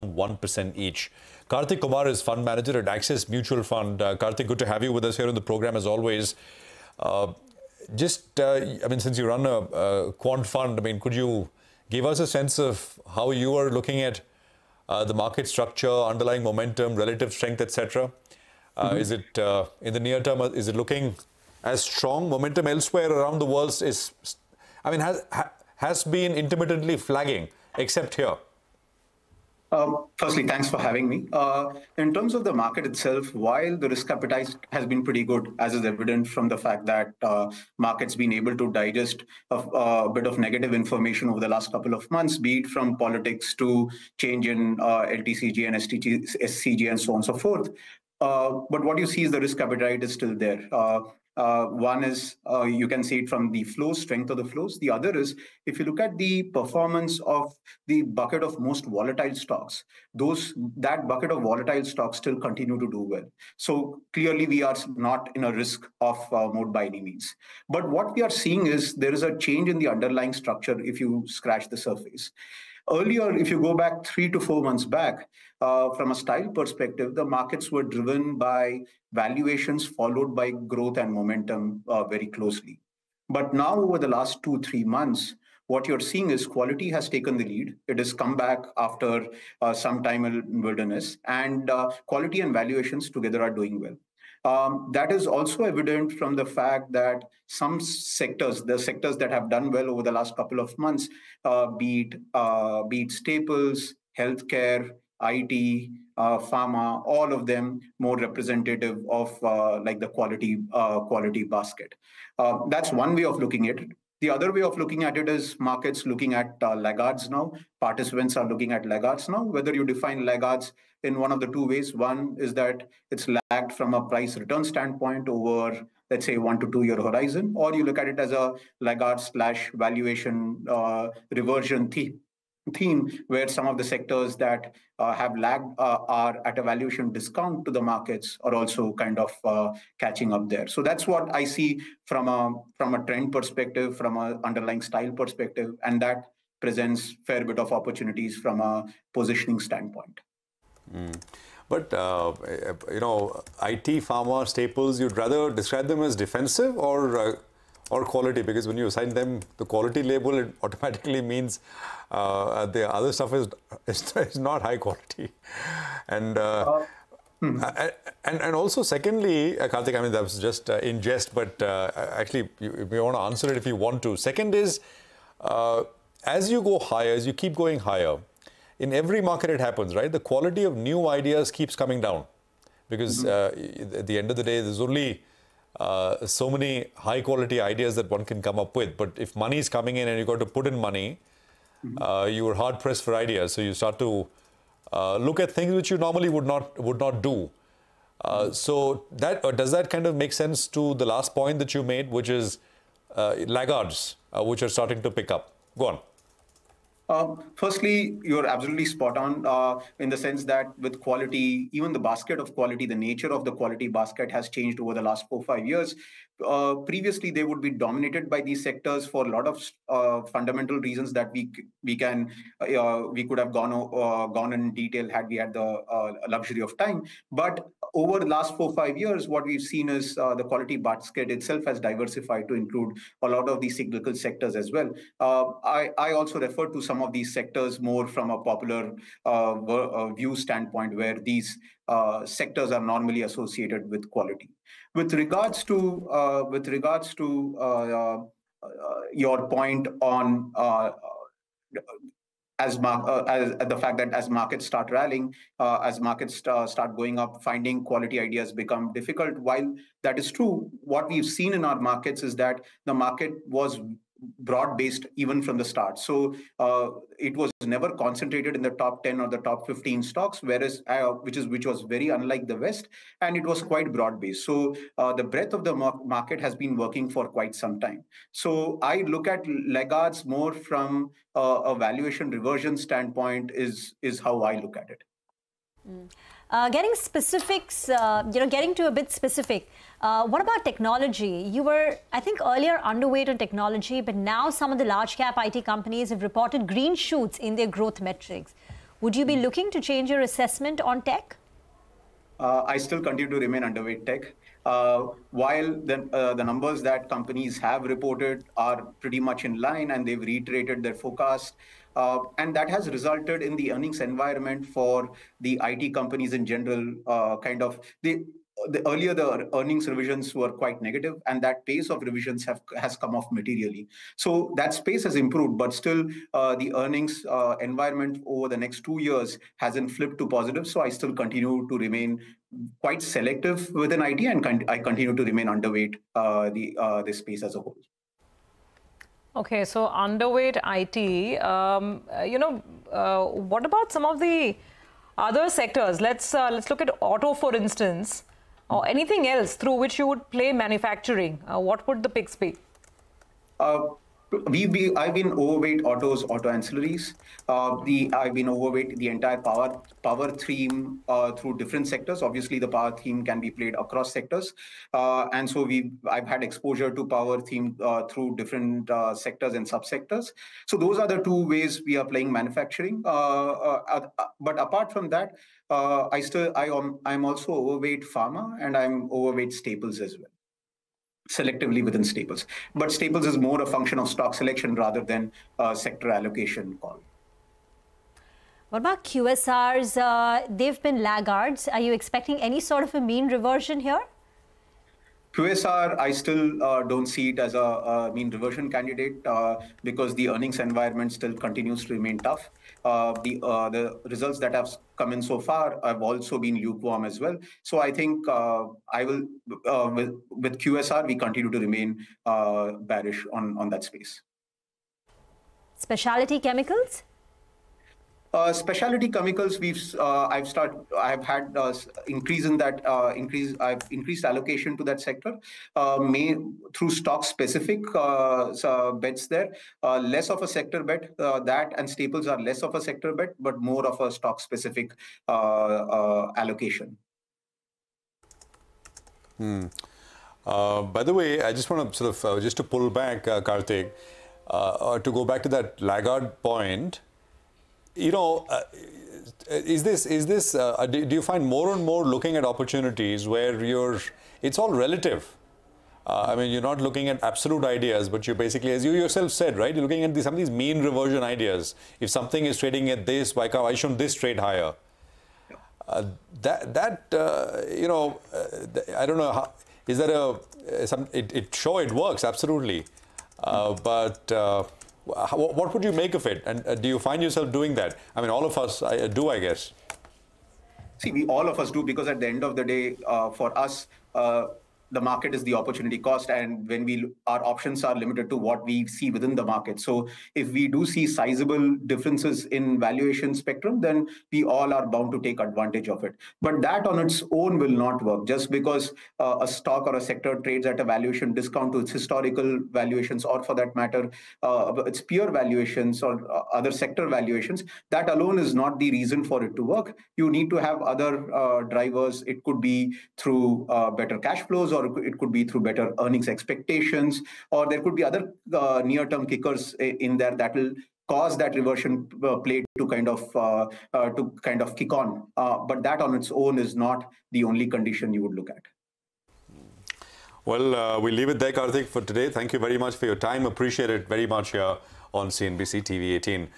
1% each. Karthik Kumar is fund manager at Axis Mutual Fund. Karthik, good to have you with us here on the program as always. I mean, since you run a quant fund, I mean, could you give us a sense of how you are looking at the market structure, underlying momentum, relative strength, etc.? Is it in the near term? Is it looking as strong? Momentum elsewhere around the world has been intermittently flagging, except here. Firstly, thanks for having me. In terms of the market itself, while the risk appetite has been pretty good, as is evident from the fact that markets been able to digest a bit of negative information over the last couple of months, be it from politics to change in LTCG and SCG and so on and so forth. But what you see is the risk appetite is still there. One is you can see it from the flows, strength of the flows. The other is if you look at the performance of the bucket of most volatile stocks, that bucket of volatile stocks still continue to do well. So clearly we are not in a risk of mode by any means. But what we are seeing is there is a change in the underlying structure if you scratch the surface. Earlier, if you go back 3 to 4 months back, from a style perspective, the markets were driven by valuations followed by growth and momentum very closely. But now over the last 2-3 months, what you're seeing is quality has taken the lead. It has come back after some time in wilderness, and quality and valuations together are doing well. That is also evident from the fact that some sectors, the sectors that have done well over the last couple of months, be it staples, healthcare, IT, pharma, all of them more representative of like the quality basket. That's one way of looking at it. The other way of looking at it is markets looking at laggards now. Participants are looking at laggards now. Whether you define laggards in one of the two ways, one is that it's lagged from a price return standpoint over, let's say, 1 to 2 year horizon, or you look at it as a laggard / valuation reversion theme where some of the sectors that have lagged are at a valuation discount to the markets are also kind of catching up there. So that's what I see from a trend perspective, from an underlying style perspective, and that presents fair bit of opportunities from a positioning standpoint. But, you know, IT, pharma, staples, you'd rather describe them as defensive or quality? Because when you assign them the quality label, it automatically means the other stuff is not high quality. And and also, secondly, Karthik, I mean, that was just in jest, but actually, you want to answer it if you want to. Second is, as you go higher, as you keep going higher, in every market it happens, right? The quality of new ideas keeps coming down because at the end of the day, there's only so many high quality ideas that one can come up with. But if money is coming in and you've got to put in money, you are hard pressed for ideas. So you start to look at things which you normally would not do. So that does that kind of make sense to the last point that you made, which is laggards, which are starting to pick up? Go on. Firstly, you're absolutely spot on in the sense that with quality, even the basket of quality, the nature of the quality basket has changed over the last 4-5 years. Previously, they would be dominated by these sectors for a lot of fundamental reasons that we could have gone in detail had we had the luxury of time. But over the last 4-5 years, what we've seen is the quality basket itself has diversified to include a lot of these cyclical sectors as well. I also refer to some of these sectors more from a popular view standpoint, where these sectors are normally associated with quality. With regards to your point on the fact that as markets start rallying, as markets start going up, finding quality ideas become difficult. While that is true, what we've seen in our markets is that the market was broad-based even from the start. So it was never concentrated in the top 10 or the top 15 stocks, whereas which was very unlike the West, and it was quite broad-based. So the breadth of the market has been working for quite some time. So I look at laggards more from a valuation reversion standpoint is how I look at it. Getting specifics, getting to a bit specific, what about technology? You were, I think, earlier underweight on technology, but now some of the large cap IT companies have reported green shoots in their growth metrics. Would you be looking to change your assessment on tech? I still continue to remain underweight tech. While the numbers that companies have reported are pretty much in line and they've reiterated their forecast, and that has resulted in the earnings environment for the IT companies in general, earlier the earnings revisions were quite negative, and that pace of revisions has come off materially. So that space has improved, but still the earnings environment over the next 2 years hasn't flipped to positive. So I still continue to remain quite selective within IT, and I continue to remain underweight this space as a whole. Okay, so underweight IT. What about some of the other sectors? Let's look at auto, for instance, or anything else through which you would play manufacturing. What would the picks be? I've been overweight autos, auto ancillaries. I've been overweight the entire power theme through different sectors. Obviously, the power theme can be played across sectors, and so I've had exposure to power theme through different sectors and subsectors. So those are the two ways we are playing manufacturing. But apart from that, I'm also overweight pharma, and I'm overweight staples as well, selectively within staples. But staples is more a function of stock selection rather than sector allocation call. What about QSRs? They've been laggards. Are you expecting any sort of a mean reversion here? QSR, I still don't see it as a mean reversion candidate because the earnings environment still continues to remain tough. The results that have come in so far have also been lukewarm as well. So I think with QSR, we continue to remain bearish on that space. Specialty chemicals? Specialty chemicals, I've had increase in that I've increased allocation to that sector, through stock specific bets there, less of a sector bet. That and staples are less of a sector bet, but more of a stock specific allocation. By the way, I just want to sort of just to pull back, Karthik, to go back to that laggard point. You know, do you find more and more looking at opportunities where it's all relative? I mean, you're not looking at absolute ideas, but you're basically, as you yourself said, right? You're looking at some of these mean reversion ideas. If something is trading at this, why shouldn't this trade higher? I don't know how, is that it works, absolutely. But what would you make of it? And do you find yourself doing that? I mean, all of us do, I guess. See, all of us do, because at the end of the day, for us, the market is the opportunity cost, and when our options are limited to what we see within the market. So if we do see sizable differences in valuation spectrum, then we all are bound to take advantage of it. But that on its own will not work. Just because a stock or a sector trades at a valuation discount to its historical valuations, or for that matter, its peer valuations or other sector valuations, that alone is not the reason for it to work. You need to have other drivers. It could be through better cash flows, or it could be through better earnings expectations, or there could be other near-term kickers in there that will cause that reversion play to kind of kick on. But that on its own is not the only condition you would look at. Well, we'll leave it there, Karthik, for today. Thank you very much for your time. Appreciate it very much here on CNBC TV 18.